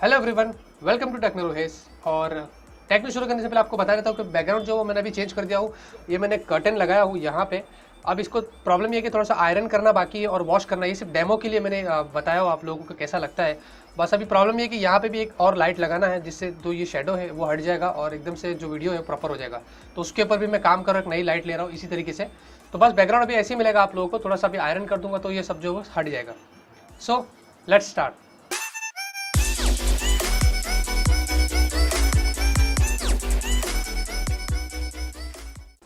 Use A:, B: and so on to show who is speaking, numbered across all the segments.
A: Hello everyone, welcome to technologies. और techno शुरू करने से पहले आपको बता देता हूँ कि बैकग्राउंड जो मैंने अभी चेंज कर दिया हूँ। ये मैंने कर्टन लगाया हूँ यहाँ पे। अब इसको प्रॉब्लम ये है कि थोड़ा सा आयरन करना बाकी है और वॉश करना। ये सिर्फ डेमो के लिए मैंने बताया हो आप लोगों को कैसा लगता है। बस अभी प्रॉब्लम ये है कि यहाँ पे भी एक और लाइट लगाना है जिससे जो ये शेडो है वो हट जाएगा और एकदम से जो वीडियो है प्रॉपर हो जाएगा। तो उसके ऊपर भी मैं काम कर रहा हूँ, नई लाइट ले रहा हूँ इसी तरीके से। तो बस बैकग्राउंड अभी ऐसे ही मिलेगा आप लोगों को। थोड़ा सा अभी आयरन कर दूंगा तो ये सब जो हट जाएगा। So let's start.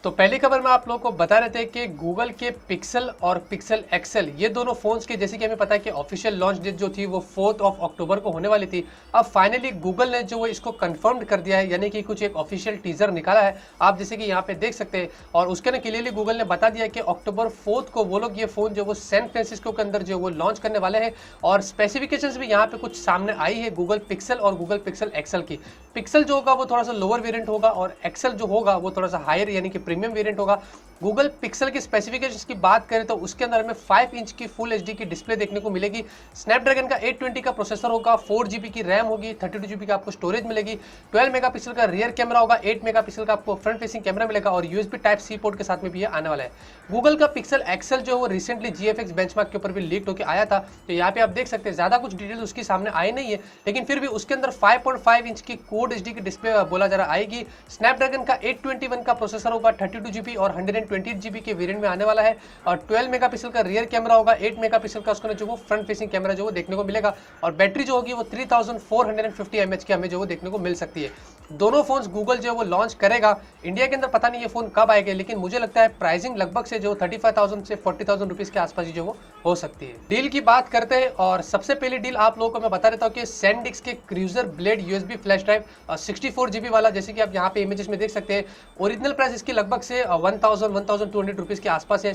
A: तो पहली खबर में आप लोगों को बता रहे थे कि गूगल के पिक्सल और पिक्सल एक्सेल ये दोनों फोन्स के, जैसे कि हमें पता है कि ऑफिशियल लॉन्च डेट जो थी वो 4 अक्टूबर को होने वाली थी। अब फाइनली गूगल ने जो इसको कंफर्म कर दिया है, यानी कि कुछ एक ऑफिशियल टीजर निकाला है आप जैसे कि यहाँ पे देख सकते हैं। और उसके ना क्लियरली गूगल ने बता दिया कि अक्टूबर 4 को वो लोग ये फोन जो वो सैन फ्रांसिस्को के अंदर जो वो लॉन्च करने वाले हैं। और स्पेसिफिकेशंस भी यहाँ पे कुछ सामने आई है गूगल पिक्सल और गूगल पिक्सल एक्सेल की। पिक्सल जो होगा वो थोड़ा सा लोअर वेरिएंट होगा और एक्सेल जो होगा वो थोड़ा सा हायर यानी कि प्रीमियम वेरिएंट होगा। गूगल पिक्सल की स्पेसिफिकेशंस की बात करें तो उसके अंदर हमें 5 इंच की फुल एचडी की डिस्प्ले देखने को मिलेगी। स्नैपड्रैगन का 820 का प्रोसेसर होगा, 4 जीबी की रैम होगी, 32 जीबी का आपको स्टोरेज मिलेगी, 12 मेगापिक्सल का रियर कैमरा होगा, 8 मेगापिक्सल का आपको फ्रंट फेसिंग कैमरा मिलेगा और यूएसबी टाइप सी पोर्ट के साथ में भी ये आने वाला है। गूगल का पिक्सल एक्सेल जो वो रिसेंटली जीएफएक्स बेंचमार्क के ऊपर भी लीक होकर आया था। तो यहाँ पे आप देख सकते हैं ज्यादा कुछ डिटेल उसकी सामने आई नहीं है, लेकिन फिर भी उसके अंदर 5.5 इंच की कोड एचडी की डिस्प्ले बोला जा रहा आएगी। स्नैपड्रैगन का 821 का प्रोसेसर होगा, 32 जीबी और 128 जीबी के वेरिएंट में आने वाला है। और 12 मेगापिक्सल का रियर कैमरा होगा, 8 मेगापिक्सल का उसका जो वो फ्रंट फेसिंग कैमरा जो वो देखने को मिलेगा। और बैटरी जो होगी वो 3450 mAh की हमें जो वो देखने को मिल सकती है। दोनों फोन्स गूगल जो वो लॉन्च करेगा। इंडिया के अंदर पता नहीं ये फोन कब आएगा, लेकिन मुझे लगता है प्राइसिंग लगभग से जो 35,000 से 40,000 रुपीज के आसपास जो वो हो सकती है। डील की बात करते हैं और सबसे पहली डील आप लोगों को मैं बता देता हूँ कि सैनडिस्क के cruiser blade USB flash drive 64 GB वाला, जैसे कि आप यहाँ पे इमेजेस में देख सकते हैं। ओरिजिनल प्राइस इसकी लगभग से 1,200 रुपीज के आसपास है।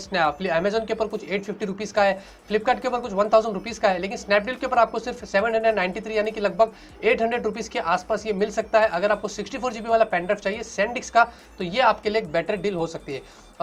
A: अमेजन के ऊपर कुछ 850 रुपीज का है, फ्लिपकार्ट के ऊपर कुछ 1,000 रुपीज का है, लेकिन स्नैपडील के ऊपर आपको सिर्फ 793 यानी कि लगभग 800 रुपीज के आसपास ये मिल सकता है। अगर आपको 64 जीबी वाला पेन ड्राइव चाहिए सैनडिस्क का तो ये आपके लिए एक बेटर डील हो सकती है।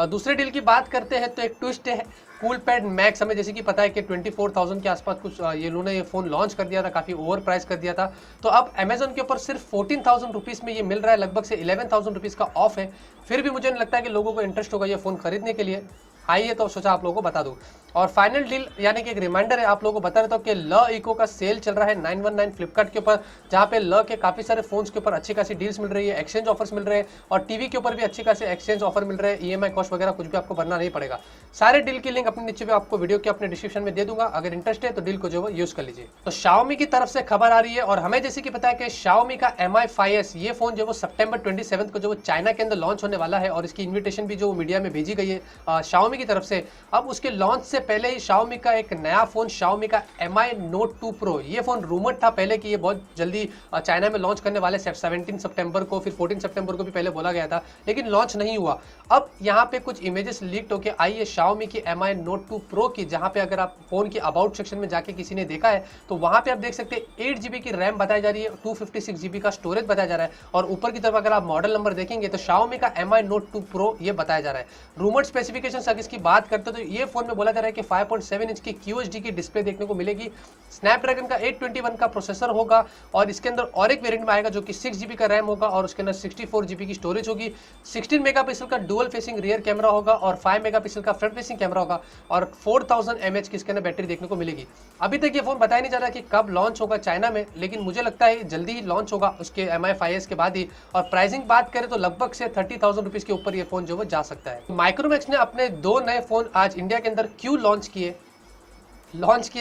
A: दूसरे डील की बात करते हैं तो एक ट्विस्ट है कूल पैड मैक्स। हमें जैसे कि पता है कि 24,000 के आसपास कुछ ये इन्होंने ये फोन लॉन्च कर दिया था, काफी ओवर प्राइस कर दिया था। तो अब अमेजन के ऊपर सिर्फ 14,000 रुपीज में ये मिल रहा है, लगभग से 11,000 रुपीज का ऑफ है। फिर भी मुझे नहीं लगता है कि लोगों को इंटरेस्ट होगा ये फोन खरीदने के लिए। आइए तो सोचा आप लोगों को बता दूं। और फाइनल डील यानी कि एक रिमाइंडर है आप लोगों को बता देता हूं कि ल इको का सेल चल रहा है 919 फ्लिपकार्ट के ऊपर, जहां पे ल के काफी सारे फोन्स के ऊपर अच्छी खासी डील्स मिल रही है, एक्सचेंज ऑफर्स मिल रहे हैं और टीवी के ऊपर भी अच्छी खासी एक्सचेंज ऑफर मिल रहे हैं। ईएमआई कॉस्ट वगैरह कुछ भी आपको भरना नहीं पड़ेगा। सारे डील की लिंक अपने नीचे भी आपको वीडियो के अपने डिस्क्रिप्शन में दे दूंगा, अगर इंटरेस्ट है तो डील को जो है यूज कर लीजिए। तो Xiaomi की तरफ से खबर आ रही है और हमें जैसे कि पता है कि Xiaomi का Mi 5S ये फोन जो वो सितंबर 27 को जो चाइना के अंदर लॉन्च होने वाला है और इसकी इन्विटेशन भी जो मीडिया में भेजी गई है Xiaomi की तरफ से। अब उसके लॉन्च से पहले ही Xiaomi का एक नया फोन Xiaomi का Mi Note 2 Pro, ये फोन रूमर था पहले कि ये बहुत जल्दी चाइना में लॉन्च करने वाले 17 सितंबर को, फिर 14 सितंबर को भी पहले बोला गया था, लेकिन लॉन्च नहीं हुआ। अब यहाँ पे कुछ इमेजेस लीक होकर आई है Xiaomi की Mi Note 2 Pro की, जहाँ पे अगर आप फोन की अबाउट सेक्शन में जाके किसी ने देखा है तो वहां पे आप देख सकते हैं 8 जीबी की रैम बताई जा रही है, 256 जीबी का स्टोरेज बताया जा रहा है और ऊपर की तरफ अगर आप मॉडल नंबर देखेंगे तो Xiaomi का Mi Note 2 Pro ये बताया जा रहा है। रूमर स्पेसिफिकेशन अगर इसकी बात करते तो ये फोन में बोला जा रहा है कि 5.7 इंच की QHD की डिस्प्ले देखने को मिलेगी। स्नैपड्रैगन का 821 का प्रोसेसर होगा और इसके अंदर और एक वेरिएंट में आएगा जो कि 6 जीबी का रैम होगा और उसके अंदर 64 जीबी की स्टोरेज होगी। 16 मेगापिक्सल का डुअल फेसिंग रियर कैमरा होगा और 5 मेगापिक्सल का फ्रंट फेसिंग कैमरा होगा और 4000 mAh की इसके अंदर बैटरी देखने को मिलेगी। अभी तक ये फोन बताया नहीं जा रहा कि कब लॉन्च होगा चाइना में, लेकिन मुझे लगता है जल्दी ही लॉन्च होगा उसके Mi 5S के बाद ही। और प्राइसिंग बात करें तो लगभग से 30,000 रुपीज के ऊपर ये फोन जो वो जा सकता है। माइक्रोमैक्स ने अपने 2 नए फोन आज इंडिया के अंदर क्यों लॉन्च किए,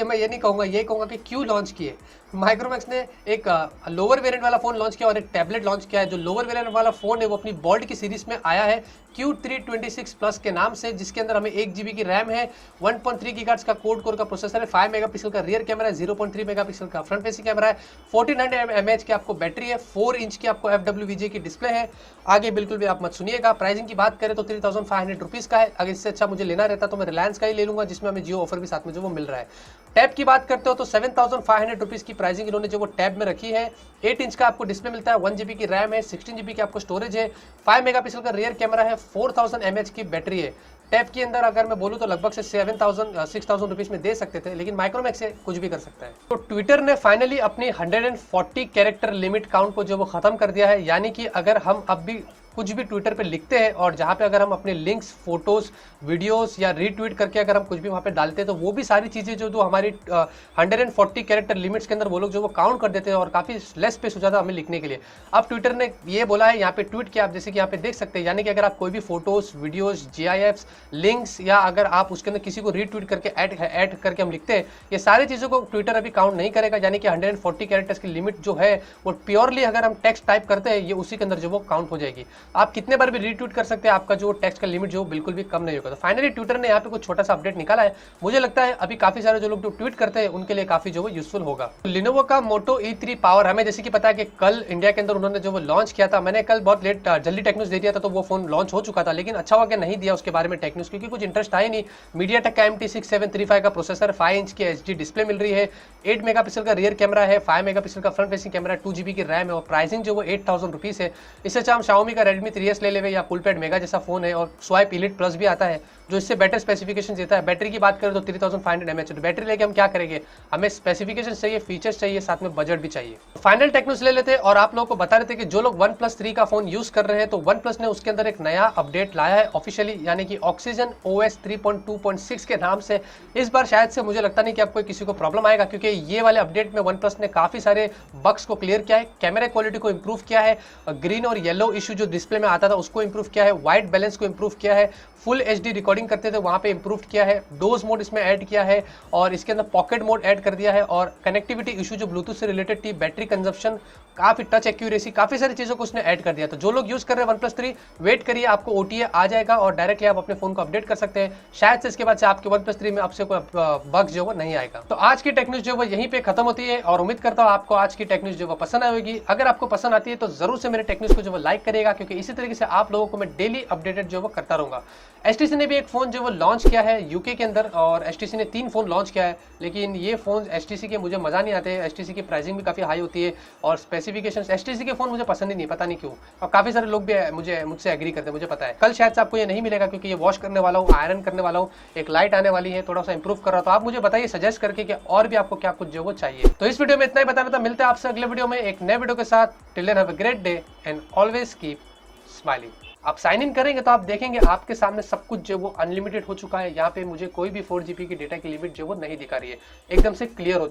A: मैं ये नहीं कहूँगा, ये कहूँगा कि क्यों लॉन्च किए। माइक्रोमैक्स ने एक लोअर वेरिएंट वाला फोन लॉन्च किया और एक टैबलेट लॉन्च किया है। जो लोअर वेरिएंट वाला फोन है वो अपनी बोल्ट की सीरीज में आया है Q326 प्लस के नाम से, जिसके अंदर हमें 1 जीबी की रैम है, 1.3 गीगाहर्ट्ज का कोड कोर का प्रोसेसर है, 5 मेगापिक्सल का रियर कैमरा है, 0.3 मेगापिक्सल का फ्रंट फेसिंग कैमरा है, 1400 mAh की आपको बैटरी है, 4 इंच की आपको FWVJ की डिस्प्ले है। आगे बिल्कुल भी आप मत सुनिएगा। प्राइसिंग की बात करें तो 3,500 रुपीज का है। अगर इससे अच्छा मुझे लेना रहता तो मैं रिलायंस का ही ले लूंगा, जिसमें हमें जियो ऑफर भी साथ में जो वो मिल रहा है। टैब की बात करते हो तो 7,500 रुपीज़ की प्राइसिंग इन्होंने जो वो टैब में रखी है। 8 इंच का आपको डिस्प्ले मिलता है, 1 GB की रैम है, 16 GB की आपको स्टोरेज है, 5 मेगापिक्सल का रियर कैमरा है, 4000 mAh की बैटरी है। टैब के अंदर अगर मैं बोलूँ तो लगभग से 6,000 रुपीज़ में दे सकते थे, लेकिन माइक्रोमैक्स से कुछ भी कर सकता है। तो ट्विटर ने फाइनली अपनी 140 कैरेक्टर लिमिट काउंट को जो वो खत्म कर दिया है, यानी कि अगर हम अब भी कुछ भी ट्विटर पे लिखते हैं और जहाँ पे अगर हम अपने लिंक्स, फोटोज, वीडियोस या रीट्वीट करके अगर हम कुछ भी वहाँ पे डालते हैं तो वो भी सारी चीज़ें जो हमारी 140 कैरेक्टर लिमिट्स के अंदर वो लोग जो वो काउंट कर देते हैं और काफ़ी लेस स्पेस हो जाता है हमें लिखने के लिए। अब ट्विटर ने ये बोला है यहाँ पे ट्वीट किया, आप जैसे कि यहाँ पे देख सकते हैं, यानी कि अगर आप कोई भी फोटोज, वीडियोज, GIFs, लिंक्स या अगर आप उसके अंदर किसी को रीट्वीट करके ऐड करके हम लिखते हैं, ये सारी चीज़ों को ट्विटर अभी काउंट नहीं करेगा। यानी कि 140 कैरेक्टर्स की लिमिट जो है वो प्योरली अगर हम टेक्स्ट टाइप करते हैं ये उसी के अंदर जो वो काउंट हो जाएगी। आप कितने बार भी रीट्वीट कर सकते हैं, आपका जो टेक्स्ट का लिमिट जो बिल्कुल भी कम नहीं होगा। तो फाइनली ट्विटर ने यहाँ पे कुछ छोटा सा अपडेट निकाला है, मुझे लगता है अभी काफी सारे जो लोग जो ट्वीट करते हैं उनके लिए काफी जो वो यूजफुल होगा। लिनोवो का मोटो E3 पावर हमें जैसे कि पता है कि कल इंडिया के अंदर उन्होंने जो वो लॉन्च किया था, मैंने कल बहुत लेट जल्दी टेक न्यूज़ दे दिया था तो वो फोन लॉन्च हो चुका था, लेकिन अच्छा हुआ कि नहीं दिया उसके बारे में टेक न्यूज़, क्योंकि कुछ इंटरेस्ट आया नहीं। मीडियाटेक का MT6735 का प्रोसेसर, 5 इंच की HD डिस्प्ले मिल रही है, 8 मेगापिक्सल का रियर कैमरा है, 5 मेगापिक्सल का फ्रंट फेसिंग कैमरा, 2 GB की रैम है और प्राइसिंग जो वो 8,000 रुपीज़ है। इससे अच्छा हम Xiaomi का Redmi 3S ले लेवे या फुलपैड मेगा जैसा फोन है, और स्वाइप इलीट प्लस भी आता है जो इससे बेटर स्पेसिफिकेशन देता है। बैटरी की बात करें तो 3500 mAh, तो बैटरी लेके हम क्या करेंगे, हमें स्पेसिफिकेशन चाहिए, फीचर्स चाहिए, साथ में बजट भी चाहिए। फाइनल टेक न्यूज़ ले लेते हैं और आप लोगों को बता रहे थे कि जो लोग OnePlus 3 का फोन यूज कर रहे हैं तो OnePlus ने उसके अंदर एक नया अपडेट लाया है ऑफिशियली, यानी कि ऑक्सीजन OS 3.2.6 के नाम से। इस बार शायद से मुझे लगता नहीं कि आपको किसी को प्रॉब्लम आएगा, क्योंकि ये वाले अपडेट में OnePlus ने काफी सारे बग्स को क्लियर किया है, कैमरा क्वालिटी को इंप्रूव किया है, ग्रीन और येलो इशू जो डिस्प्ले में आता था उसको इंप्रूव किया है, व्हाइट बैलेंस को इंप्रूव किया है, फुल HD रिकॉर्डिंग करते थे वहां पे इंप्रूव किया है, डोज मोड इसमें ऐड किया है और इसके अंदर पॉकेट मोड ऐड कर दिया है, और कनेक्टिविटी इशू जो ब्लूटूथ से रिलेटेड थी, बैटरी कंजप्शन, काफी टच एक्यूरेसी, काफी सारी चीजों को उसने ऐड कर दिया। तो जो लोग यूज कर रहे हैं OnePlus 3, वेट करिए, आपको OTA आ जाएगा और डायरेक्टली आप अपने फोन को अपडेट कर सकते हैं। शायद से इसके बाद से आपके OnePlus 3 में आपसे कोई बग जो वो नहीं आएगा। तो आज की टेक न्यूज़ जो वो यहीं पे खत्म होती है और उम्मीद करता हूँ आपको आज की टेक न्यूज़ जो वो पसंद आएगी। अगर आपको पसंद आती है तो जरूर से मेरे टेक न्यूज़ को जो वो लाइक करिएगा, क्योंकि इसी तरीके से आप लोगों को मैं डेली अपडेटेड जो वो करता रहूंगा। HTC ने भी एक फोन जो वो लॉन्च किया है यूके के अंदर, और HTC ने 3 फोन लॉन्च किया है, लेकिन ये फोन HTC के मुझे मजा नहीं आते। HTC की प्राइसिंग भी काफी हाई होती है और स्पेसिफिकेशन, HTC के फोन मुझे पसंद ही नहीं, पता नहीं क्यों, और काफी सारे लोग भी मुझसे एग्री करते हैं, मुझे पता है। कल शायद से आपको ये नहीं मिलेगा क्योंकि ये वॉश करने वाला हूँ, आयरन करने वाला हूँ, एक लाइट आने वाली है, थोड़ा सा इंप्रूव कर रहा, तो आप मुझे बताइए सजेस्ट करके कि और भी आपको क्या कुछ जो वो चाहिए। तो इस वीडियो में इतना ही बताना था, मिलते हैं आपसे अगले वीडियो में एक नए वीडियो के साथ। Till then have a great day and always keep smiling. आप साइन इन करेंगे तो आप देखेंगे आपके सामने सब कुछ जो वो अनलिमिटेड हो चुका है। यहाँ पे मुझे कोई भी 4 GB की डेटा की लिमिट जो वो नहीं दिखा रही है, एकदम से क्लियर हो